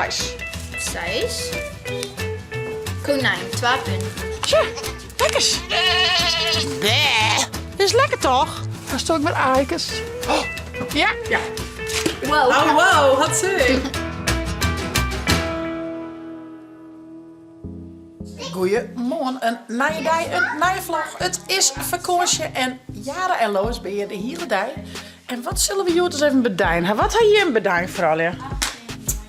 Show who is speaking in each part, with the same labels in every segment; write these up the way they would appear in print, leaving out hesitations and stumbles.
Speaker 1: 6.
Speaker 2: Konijn, 2 punten.
Speaker 1: Tja, lekkers. Nee, is lekker toch? Dan stoot ik met eikens. Oh, ja.
Speaker 2: Wow.
Speaker 3: Oh, wow, wat zeg.
Speaker 1: Goeiemorgen, een nieuwe dag, een nieuwe vlog. Het is vakantie en Jara en Lois ben je de hele dag. En wat zullen we hier eens even bedijnen? Wat heb je een bedijn vooral? Ja?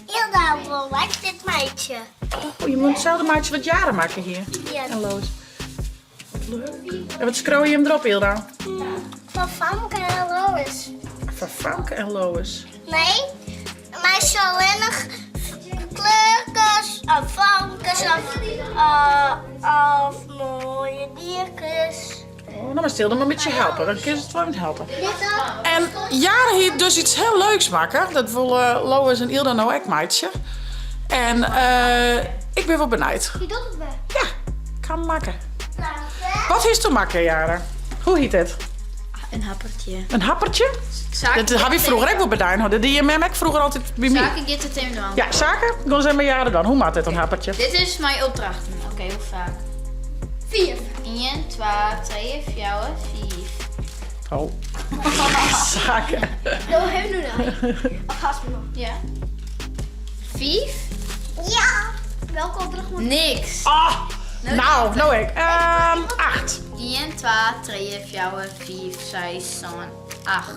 Speaker 4: Hilda wil like dit meisje.
Speaker 1: Oh, je moet hetzelfde maatje wat Jara maken hier.
Speaker 4: Ja.
Speaker 1: En Lois. Wat leuk. En wat scroll je hem erop, Hilda?
Speaker 4: Van Famke en Lois.
Speaker 1: Van Famke en Lois.
Speaker 4: Nee, maar zo weinig kleurtjes of famkes of mooie diertjes.
Speaker 1: Oh, dan maar stil, dan maar met je helpen. Dan kun je het wel met helpen.
Speaker 4: Dit ook?
Speaker 1: En Jara heeft dus iets heel leuks maken. Dat willen Lois en Hilda nou ook, meidje. En ik ben wel benieuwd.
Speaker 4: Je doet het wel.
Speaker 1: Ja, ik ga hem maken. Wat is te maken, Jara? Hoe heet het?
Speaker 2: Een happertje.
Speaker 1: Een happertje? Dat heb je vroeger ook wel bedaan. Dat die je met mij vroeger altijd bij mij.
Speaker 2: Zaken get het even dan.
Speaker 1: Ja, zaken? Dan zijn we Jara dan. Hoe maakt het een happertje?
Speaker 2: Dit is mijn opdrachten. Oké, hoe vaak?
Speaker 4: 4.
Speaker 2: 1, 2, 3, 4, 5.
Speaker 1: Oh. Zaken.
Speaker 4: Dat hebben we nu nog. Of gaat het nog?
Speaker 2: Ja. 5?
Speaker 4: Ja. Welke opdracht moet
Speaker 2: Niks.
Speaker 1: Ah, nou ik. 8.
Speaker 2: 1, 2, 3, 4, 5, 6, 7, 8.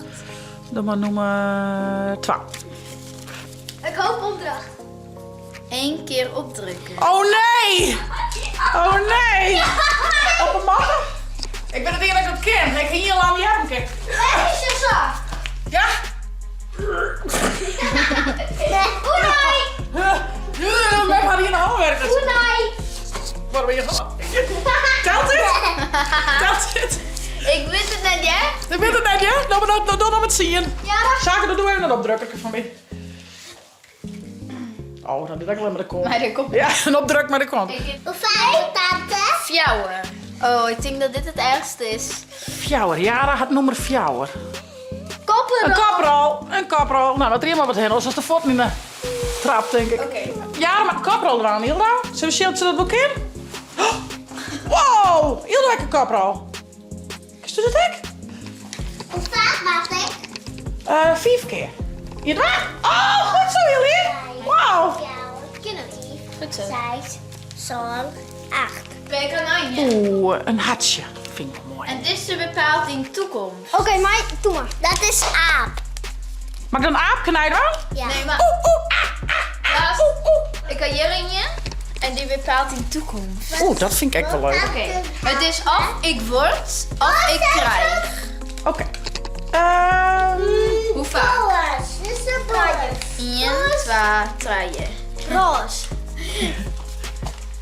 Speaker 1: Dan maar nummer 12.
Speaker 4: Ik hoop opdracht.
Speaker 2: 1 keer opdrukken.
Speaker 1: Oh nee! Oh nee! Op een mannen? Ik ben het eerlijk op kind. Ik ging hier lang niet hebben. Kijk.
Speaker 4: Nee, zo.
Speaker 1: Ja?
Speaker 4: Hoe nee?
Speaker 1: We hadden hier een handwerker.
Speaker 4: Hoe nee?
Speaker 1: Waar ben je van? Telt dit? Telt dit?
Speaker 2: Ik weet het net, ja?
Speaker 1: Ik weet het net, ja? Nou, dan het zien.
Speaker 4: Ja,
Speaker 1: Zaken, dan doen we even een opdrukker van mij. Oh, dan doe ik alleen maar de kont.
Speaker 2: Maar de kop.
Speaker 1: Ja, een opdruk maar de kont.
Speaker 4: Hoeveel, tante?
Speaker 2: Fjouwen. Oh, ik denk dat dit het ergste is.
Speaker 1: Fjouwer, Jara had nummer fjouwer.
Speaker 4: Koppen.
Speaker 1: Een kaprol. Nou, dat er helemaal wat heen, als de fot niet meer trapt, denk ik.
Speaker 2: Oké.
Speaker 1: Jara, maar een kaprol eraan, Hilda. Zullen we dat boek in? Wow, Hilda heeft een kaprol. Is dat ik?
Speaker 4: Hoe vaak maak ik?
Speaker 1: 5 keer. Je waar? Oh, goed zo, jullie. Wauw.
Speaker 4: Kindertief.
Speaker 2: Goed zo.
Speaker 4: 6, 7, 8.
Speaker 2: Kijk aan je.
Speaker 1: Oeh, een hartje. Vind ik wel mooi.
Speaker 2: En dit is de bepaald in toekomst.
Speaker 4: Oké, maar doe maar. Dat is aap.
Speaker 1: Mag ik dan aap knijden?
Speaker 4: Ja.
Speaker 2: Nee, maar Lars, ik kan hier in je. En die bepaalt in toekomst.
Speaker 1: Oeh, dat vind ik echt wel leuk.
Speaker 2: Oké. Het is of ik word, of ik krijg.
Speaker 1: Oké.
Speaker 2: Hoe vaak?
Speaker 4: Roos. Dit is de boy.
Speaker 2: 1, 2, 3.
Speaker 4: Roos.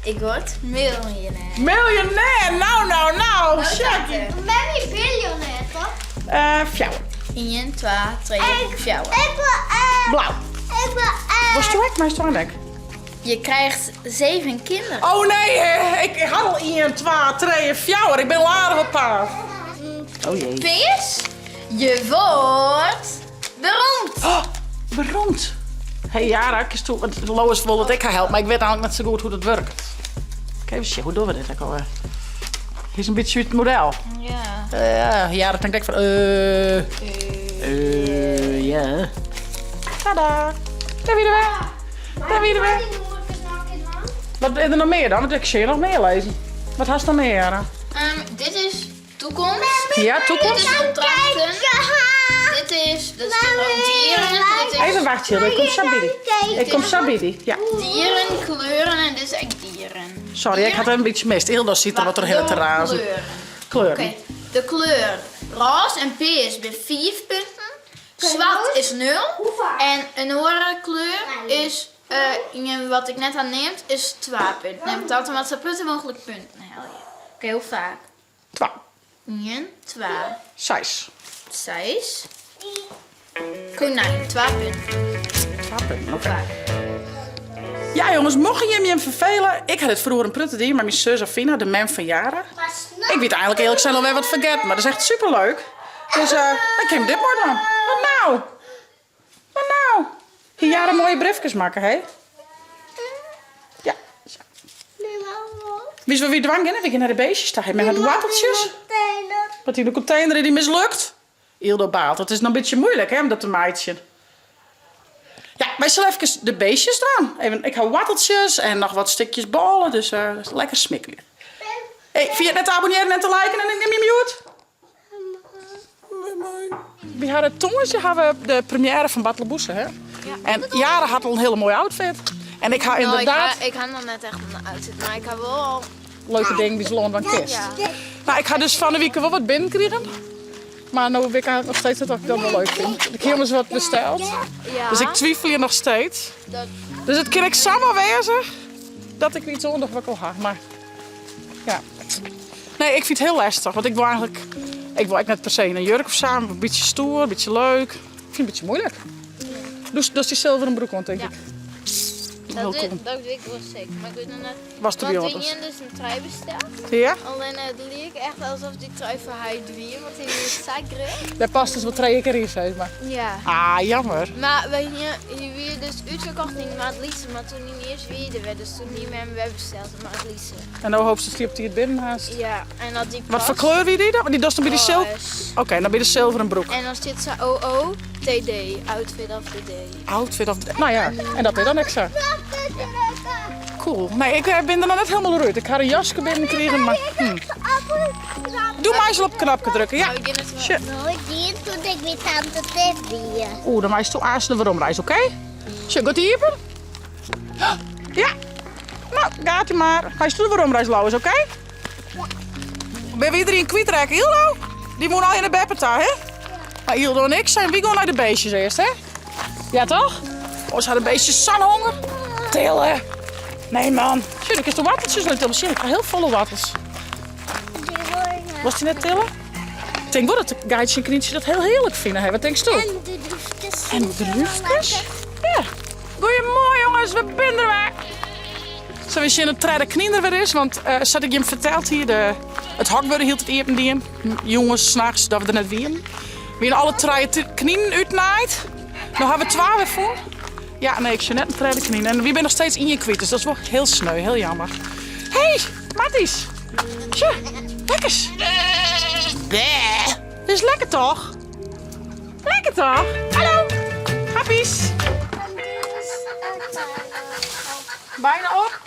Speaker 2: Ik word miljonair.
Speaker 1: Miljonair. Nou. Check.
Speaker 4: Ben je biljonair, toch?
Speaker 1: Fjouwer.
Speaker 2: 1, 2, 3, 4.
Speaker 4: Ik wil
Speaker 1: Blauw.
Speaker 4: Ik wil
Speaker 1: Was het weg? Maar is het weg?
Speaker 2: Je krijgt 7 kinderen.
Speaker 1: Oh nee, ik had al 1, 2, 3, 4. Ik ben al aardig op paard. Oh jee.
Speaker 2: PS, je wordt beroemd.
Speaker 1: Oh, beroemd. Hé Jara, ik is toe. Want Lois wil dat ik haar help, maar ik weet eigenlijk net zo goed hoe dat werkt. Kijk even zien, hoe doen we dit ook alweer? Hier is een beetje het model.
Speaker 2: Ja.
Speaker 1: Ja, dat denk ik van. Ja. Tada. Daar weer weg. Daar weer weg. Wat is er nog meer dan? Want ik zie je nog meer lezen. Wat had je nog meer, Jara?
Speaker 2: Dit is toekomst.
Speaker 1: Ja,
Speaker 2: Dit
Speaker 1: toekomst.
Speaker 2: is opdrachten. Dit is dieren. Dit is
Speaker 1: Even wachten, Hilda. Ik kom Sabidi. Ik kom Sabidi. Ja.
Speaker 2: dieren, kleuren en dit is echt dieren.
Speaker 1: Sorry, ik had een beetje mist. Hilda ziet er wat er heel te razen.
Speaker 2: Kleuren.
Speaker 1: Kleur.
Speaker 2: Oké, de kleur roze en peers bij 5 punten. Zwart is 0. En een andere kleur is, wat ik net aan neemt, is 2 punten. Neemt altijd wat zo punten mogelijk punten. Oké, hoe vaak?
Speaker 1: 12.
Speaker 2: 1, 2,
Speaker 1: 6.
Speaker 2: 6. Konijn, 2 punten.
Speaker 1: 12 punten, oké.
Speaker 2: Vaak.
Speaker 1: Ja jongens, mocht je hem vervelen. Ik had het vroeger een pruttendien, maar mijn zus Afina, de mem van Jara. Ik weet eigenlijk eerlijk zijn alweer wat vergeten, maar dat is echt superleuk. Dus ik heb dit maar dan. Wat nou? Hier Jara mooie briefjes maken, hè? Wie is wel weer dwang in? We gaan naar de beestjes staan. Met het watteltjes. Wat in de container die mislukt. Ildo baalt. Het is nog een beetje moeilijk hè, om dat te maaien. Ja, wij zullen even de beestjes doen. Even, ik hou watteltjes en nog wat stukjes ballen. Dus lekker smik weer. Hey, vind je het net te abonneren en te liken en ik neem je mute? We hadden toen de première van Battleboese, hè? Ja. En Jara had al een hele mooie outfit. En ik ga inderdaad...
Speaker 2: Ik ga nog net echt een outfit, maar ik heb wel al...
Speaker 1: leuke dingen die ze lonen van kist.
Speaker 2: Ja.
Speaker 1: Nou, ik ga dus van de week wel wat binnenkrijgen. Maar nu weet ik nog steeds dat ik dat wel leuk vind. Ik heb me wat besteld.
Speaker 2: Ja.
Speaker 1: Dus ik twijfel hier nog steeds.
Speaker 2: Dat...
Speaker 1: Dus het kan ik samen wezen dat ik iets onder wat wil gaan. Maar ja. Nee, ik vind het heel lastig. Want ik wil eigenlijk... Ik wil net per se een jurk of samen. Een beetje stoer, een beetje leuk. Ik vind het een beetje moeilijk. Dus die zilveren broek, want denk ik.
Speaker 2: Dat weet ik wel zeker, maar ik weet nog net.
Speaker 1: Was de
Speaker 2: Want
Speaker 1: dus
Speaker 2: toen je dus een trui besteld.
Speaker 1: Ja?
Speaker 2: Alleen het leek echt alsof die trui voor hij duur, want die is zakrig.
Speaker 1: Daar past dus wat 2 keer in, zeg maar.
Speaker 2: Ja.
Speaker 1: Ah, jammer.
Speaker 2: Maar we hier weer dus uitverkocht in Madelise, maar toen niet eerst weer werd, dus toen niet meer hebben besteld in Madelise.
Speaker 1: En nou hoop ze sliept hij het binnen haast.
Speaker 2: Ja, en dat die
Speaker 1: Wat voor kleur wie die dan? Die doet dan bij die zilver. Oké, dan bij de zilveren broek.
Speaker 2: En dan zit ze OO, TD, outfit of the day.
Speaker 1: Outfit of... Nou ja, en dat is dan extra. Cool. Nee, ik ben er nog net helemaal uit. Ik ga een jasje binnenkrijgen, maar... Doe maar eens op knopje drukken, ja. Sure.
Speaker 4: Nooit die toen ik weer tante Debbie.
Speaker 1: Oeh, dan maak je toch aanstaan waarom reis, oké? Sure, gaat die hier? Ja. Nou, gaat ie maar. Ga je toch waarom reis, Lauwers, oké? Ben we iedereen kwijtraken? Hildo? Die moet al in de beppeta, hè? Maar Hildo en ik zijn wie gaan naar de beestjes eerst, hè? Ja, toch? Oh, ze hadden beestjes zo'n honger. Tillen. Nee, man. Sure, ik is de watteltjes niet tillen. Ik ga heel volle wattels. Was die net tillen? Ik denk wel dat de Gaitje en Krientje dat heel heerlijk vinden. Hè? Wat denk je?
Speaker 4: En de druifjes.
Speaker 1: En de druifjes? Ja. Goedemorgen jongens, we zijn er weer. Zo wist je in het trein knieën weer is, want zat ik je hem verteld hier, het hakbeuren hield het even die jongens s'nachts dat we er net weer. We hebben alle treien knieën uitnaaid. Nu hebben we 12 weer voor. Ja, nee, ik zie net een trein knieën. En wie ben nog steeds in je kwijt, dus dat is wel heel sneu, heel jammer. Hé, hey, Matties. Tja, lekkers. Dit is lekker toch? Lekker toch? Hallo, happies. Bijna op?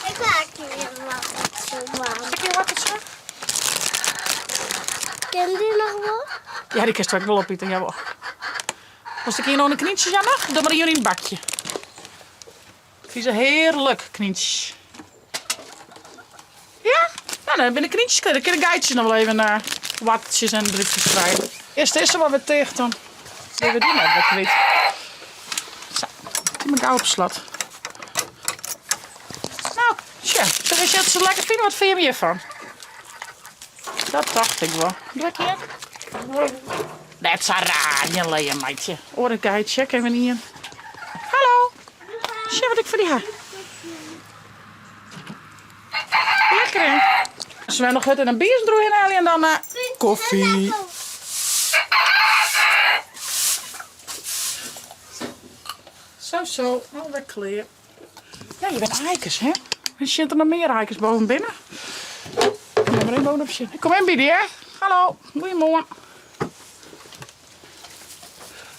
Speaker 4: Ik maak hier wat zo warm.
Speaker 1: Heb je wat zo?
Speaker 4: Ken die nog wel?
Speaker 1: Ja, die kist wel op, Pieter, jawel. Was ik hier nog een knietje, Janne? Dan maar hier in het bakje. Die zijn heerlijk, knietjes. Ja? Nou, dan ben ik knietjes kwijt. Dan kan ik geitjes nog wel even watjes en drukjes krijgen. Eerst is er wat weer tegen dan. Zullen we die maar wat weet. Zo, die moet ik op slot. Nou, tja. Zeg je het zo lekker vinden? Wat vind je hiervan? Dat dacht ik wel. Druk hier. Dat is raar, je leje meidje. Hoor ik uit, check even hier. Hallo. Zie wat ik voor die heb. Lekker hè? Als we nog wat in een biersdroeg in halen en dan koffie. Zo. Nou, weer kleer. Ja, je bent eikers, hè? Er zitten nog meer eikers boven binnen. Ik ben er een boven op zitten. Ik kom in bieden, hè? Hallo. Goedemorgen.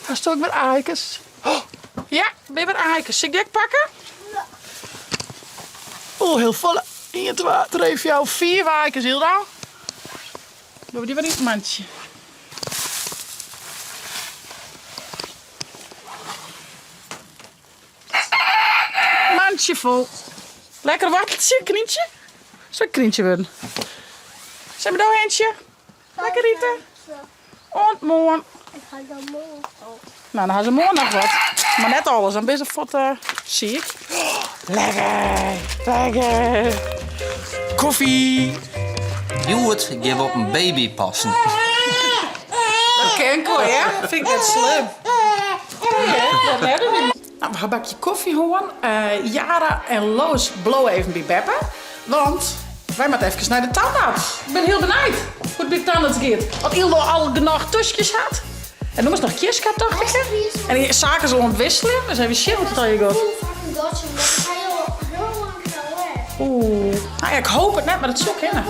Speaker 1: Daar sta ik met eikers. Oh, ja, ben je weer eikers. Zal ik die pakken? Oh, heel volle. 1, 2, 3, 4, 4 eikers, Hilda. Doen we die weer in het mandje. Mandje vol. Lekker watteltje, knietje. Zo'n knietje worden. Zijn we daar eentje? Lekker eten. Ontmoen.
Speaker 4: Ik ga dan morgen.
Speaker 1: Nou, dan gaan ze morgen nog wat. Maar net alles, dan ben je wat ziek. Lekker. Koffie.
Speaker 3: Joet, je wil op een baby passen.
Speaker 1: Dat ken ik wel, ja? Dat vind ik net slim. Dat hebben we. Nou, we gaan een bakje koffie gewoon. Jara en Loos blowen even bij Beppe. Want wij moeten even naar de tandarts. Ik ben heel benieuwd hoe het bij de tandarts gaat. Want Ildo al genoeg tusjes had. En toen was nog kieska, dacht ik. En die zaken zo ontwisselen. Dus even shit, wat je gaat. Oeh. Nou ja, ik hoop het net, maar dat is ook, hè.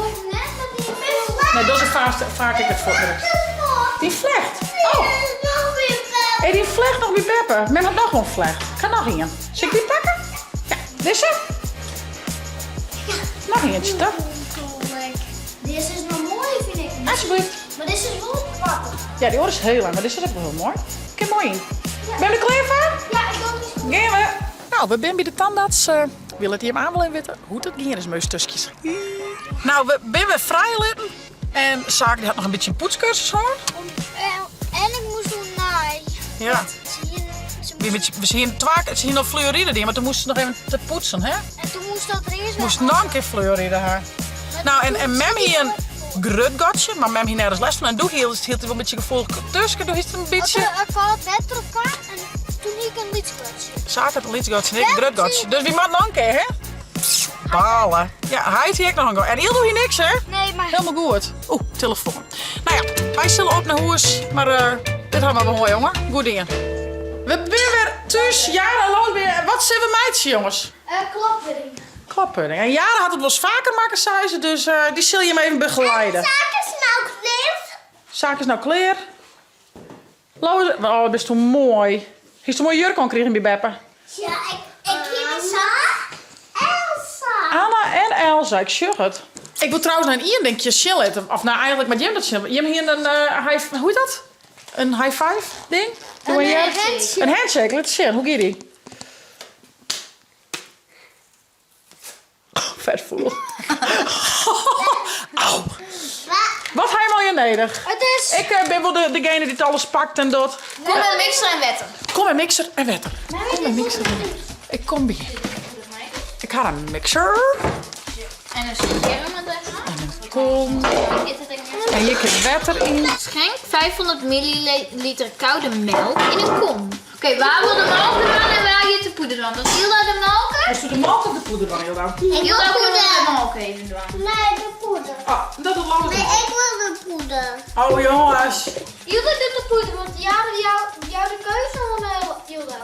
Speaker 1: Nee, dat is vaak ik het voor. Die vlecht. Oh. Hey, die vlecht nog bij Beppe. Men had nog een vlecht. Ga nog een. Zal ik die pakken? Ja, deze. Nog eentje, toch?
Speaker 4: Deze is nog mooi, vind ik.
Speaker 1: Alsjeblieft.
Speaker 4: Maar deze is wel prachtig.
Speaker 1: Ja, die oor is heel lang, maar dit is ook wel heel mooi. Kijk mooi in. Ben je er klaar voor?
Speaker 4: Ja, ik wil niet.
Speaker 1: Gaan we. Nou, we zijn bij de tandarts. Wil het hier maar aan willen weten hoe het ging is met stukjes. Nou, we zijn weer vrijgelaten. En Saak die had nog een beetje een poetscursus hoor.
Speaker 4: En ik moest doen naai.
Speaker 1: Ja. We zien nog fluoride die, maar toen moesten ze nog even te poetsen, hè?
Speaker 4: En toen moest dat er eerst
Speaker 1: We moesten nog een keer fluoride haar. Nou, en mem hier een grutgatje, maar mem hier nergens les van. En doe hield hij wel een beetje gevoelig tussen. Doe het een beetje.
Speaker 4: Ik had het net op elkaar en toen ik een liedskwartje.
Speaker 1: Saak had een lidsgatje en ik een grutgatje. Dus wie maakt nog een keer, hè? Balen. Ja, hij heeft nog een keer. En hier doe je niks, hè?
Speaker 4: Nee, maar...
Speaker 1: Helemaal goed. Oeh, telefoon. Nou ja, wij zullen op naar huis. Maar dit gaan we wel mooi, jongen. Goed dingen. We zijn weer thuis. Jarenlang weer. Wat zijn we meidje, jongens?
Speaker 4: Klappudding.
Speaker 1: Klappudding. En Jaren had het wel eens vaker maken, zei ze. Dus die zul je hem even begeleiden.
Speaker 4: Zaken is nou kleef.
Speaker 1: Zaak is nou klaar. Loze. Oh, dat is toch mooi. Heeft een mooie jurk aan gekregen bij Beppe.
Speaker 4: Ja, ik Elsa.
Speaker 1: Anna en Elsa, ik zeg het. Ik wil trouwens naar een Ian, denk je, chillen. Of nou, eigenlijk met Jim dat chillen. Jim hier een hoe heet dat? Een high five ding?
Speaker 4: Een handshake.
Speaker 1: Een handshake, laat zien. Hoe gaat die? Oh, vet voel. Auw. Wat hij maar je neder?
Speaker 4: Het is...
Speaker 1: Ik ben wel degene die het alles pakt en doet.
Speaker 2: Kom met mixer en wetten.
Speaker 1: Kom een mixer en wetter. Kom een mixer en wetter. Ik kom bij. Ik ga een mixer.
Speaker 2: En een scherm met
Speaker 1: Kom. En je kunt wetter in.
Speaker 2: Schenk 500 milliliter koude melk in een kom. Oké, waar wil de melk dan en waar je de poeder dan? Dus Hilda de melk?
Speaker 1: Is er de melk of de poeder dan, Hilda?
Speaker 2: Hilda wil de melk even doen.
Speaker 4: Nee, de poeder.
Speaker 1: Ah, dat is lang.
Speaker 4: Nee, ik wil de poeder.
Speaker 1: Oh jongens.
Speaker 2: Hilda doet de poeder, want jou de keuze van Hilda.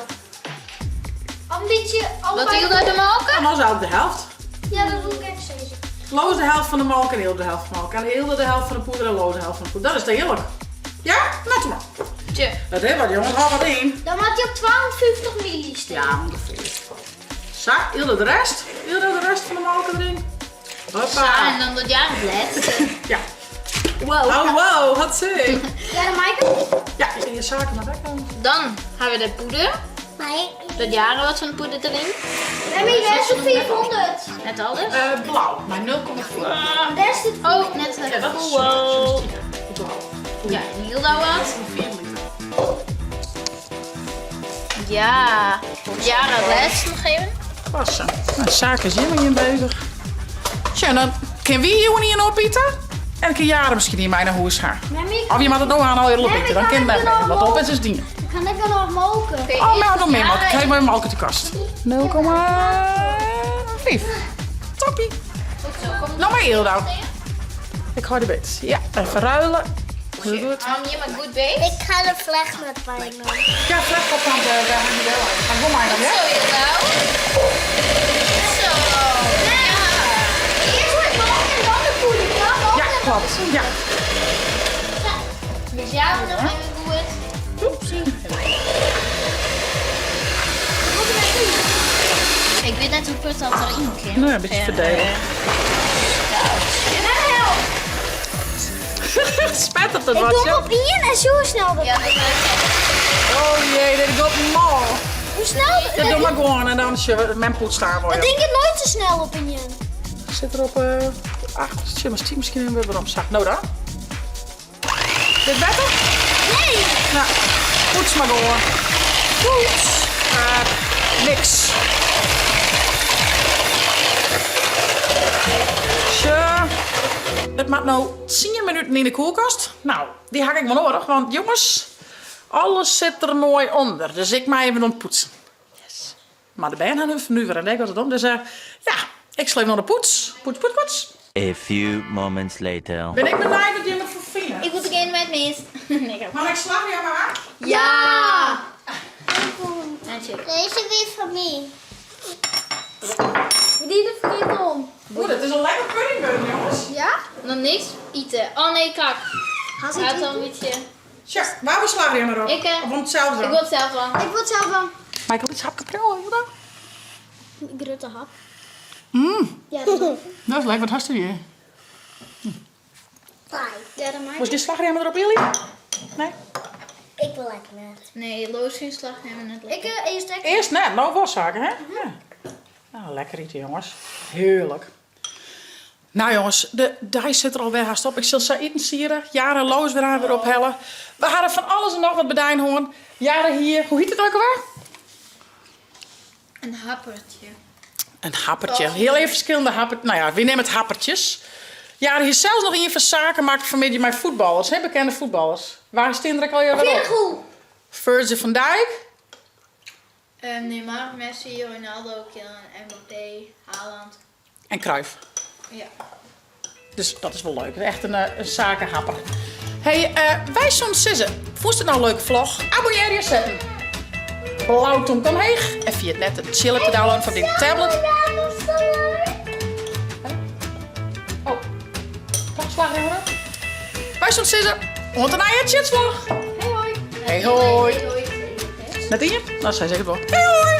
Speaker 4: Een beetje...
Speaker 2: Wat Hilda de melk?
Speaker 1: En dan zou ik de helft.
Speaker 4: Ja, dat doe ik echt steeds.
Speaker 1: Loos de helft van de melk en Hilda de helft van de melk. En Hilda de helft van de poeder en Loos de helft van de poeder. Dat is te heerlijk. Ja? Net maar.
Speaker 2: Tje.
Speaker 1: Dat is wat jongens, haal wat in.
Speaker 4: Dan maak je op 250 milliliter.
Speaker 1: Ja, ongeveer. Zo, Hilda de rest. Hilda de rest van de melk erin.
Speaker 2: Ja,
Speaker 1: Hoppa.
Speaker 2: en dan dat jaar het laatste.
Speaker 1: Ja.
Speaker 2: Wow.
Speaker 1: Oh wow, wat zie.
Speaker 4: Ja, dan maak ik hem.
Speaker 1: Ja, je je zaken naar weg.
Speaker 2: Dan hebben we de poeder.
Speaker 4: Nee.
Speaker 2: Dat jaren wat van de poeder erin.
Speaker 4: Heb je best op 400?
Speaker 2: Net alles.
Speaker 1: Blauw, maar 0,4.
Speaker 4: Daar is het.
Speaker 2: Oh, net
Speaker 1: Ja, dat is
Speaker 2: wow.
Speaker 1: blauw.
Speaker 2: Ja, en Hilda wat.
Speaker 1: 4 liter.
Speaker 2: Ja. Jaren het laatste nog even.
Speaker 1: Passen. Nou, zaken is helemaal hier bezig. Tja, dan kunnen we hier niet in opeten. En dan kun Jaren misschien niet mij naar huis gaan. Of je mag het nou aan al heel opeten. Dan kan je het met me. Wat op is dingen.
Speaker 4: Dan kan ik er nog moken.
Speaker 1: Oh, nou nog meer melk. Ik geef maar een melk uit de kast. 0,5. Toppie. Nou maar heel dan. Ik hou de beet. Ja, even ruilen. Heel goed.
Speaker 2: Hou hem hier maar goed bezig.
Speaker 4: Ik ga de vlecht met pijn doen.
Speaker 1: Ja, vlecht op aan de wel uit. Ga kom maar dan,
Speaker 2: Zo,
Speaker 1: ja?
Speaker 2: Hilda. Zo. Ja.
Speaker 4: Eerst wordt melk en dan de poeder.
Speaker 1: Ja, klopt. Ja.
Speaker 2: Dus ja, nog even goed. Ik weet net hoe kort dat erin ging.
Speaker 1: Nou, een beetje verdelen. Spettert het
Speaker 4: Ik
Speaker 1: wat,
Speaker 4: doe
Speaker 1: joh.
Speaker 4: hem op Ian en zo snel.
Speaker 2: Ja, dat is
Speaker 1: Oh jee, dit gaat mal.
Speaker 4: Hoe snel?
Speaker 1: Ja, doe maar gewoon en dan is je mijn poet staan
Speaker 4: Dat
Speaker 1: worden.
Speaker 4: denk ik nooit zo snel op Ian.
Speaker 1: Ik zit er op 8, shit, maar 10 misschien weer waarom zag. Nou dan. Dit beter?
Speaker 4: Nee.
Speaker 1: Nou, poets maar door. Poets. Niks. Tja. Het maakt nou 10 minuten in de koelkast. Nou, die hak ik wel nodig, want jongens, alles zit er mooi onder. Dus ik mag even ontpoetsen. Yes. Maar de bijen hebben nu weer een dek wat het om. Dus ja, ik sleep naar de poets. Poets, poets, poets.
Speaker 5: A few moments later.
Speaker 1: Ben ik benieuwd wat je me vervinden?
Speaker 2: Ik moet beginnen met minst. Nee,
Speaker 1: Mag ik slag jou maar?
Speaker 2: ja! Natuurlijk.
Speaker 4: Deze weer van mij.
Speaker 2: Die de vriend om.
Speaker 1: Oeh, dat is een lekker puddingbun, jongens.
Speaker 2: Ja? Nog niks eten. Oh nee, kak.
Speaker 4: Gaat
Speaker 2: Gaat dan een beetje.
Speaker 1: Tja, waar we slagen je maar op?
Speaker 2: Ik,
Speaker 1: Of om hetzelfde
Speaker 2: Ik
Speaker 1: dan?
Speaker 2: wil het zelf wel.
Speaker 4: Ik wil het zelf wel.
Speaker 1: Michael, iets hapje pril, joh dan?
Speaker 4: Grutte hap.
Speaker 1: Mmm,
Speaker 4: Ja, dat is
Speaker 1: dat is lekker. Wat hast u hier?
Speaker 4: fijn. Ja, dat maakt.
Speaker 1: Was je slager maar erop, Illy? Nee?
Speaker 4: Ik wil lekker net.
Speaker 2: Nee, Loos geen slag nemen net lekker.
Speaker 4: Ik eerst lekker.
Speaker 1: Eerst net, nou was zaken, hè? Ja. Nou, lekker eten, jongens. Heerlijk. Nou, jongens, de dijs zit er alweer haast op. Ik zal ze eten sieren. Jaren Loos weer ophellen. We hadden van alles en nog wat bedijn horen. Jaren hier. Hoe heet het ook alweer?
Speaker 2: Een happertje.
Speaker 1: Een happertje. Heel even verschillende happertjes. Nou ja, we nemen het happertjes. Jaren hier zelfs nog even zaken maken vanmiddag met voetballers. Hè? Bekende voetballers. Waar is Tindrek al jaren op?
Speaker 4: Goed.
Speaker 1: Virgil van Dijk.
Speaker 2: Neymar, Messi, Ronaldo, Kylian, Mbappé, Haaland.
Speaker 1: En Cruijff.
Speaker 2: Ja.
Speaker 1: Dus dat is wel leuk. Echt een zakenhapper. Hey, wij zo'n sissen. Vond je het nou een leuke vlog? Abonneer je zetten. Blauwtong kan heeg. En via het net een chillen te downloaden van die tablet. Oh, toch slagen horen? Wij zo'n sissen. Want een eier chitsvlog.
Speaker 2: Hey hoi.
Speaker 1: Hey hoi.
Speaker 2: Hoi.
Speaker 1: Net hier? Nou, zij zegt het wel. Hey hoi.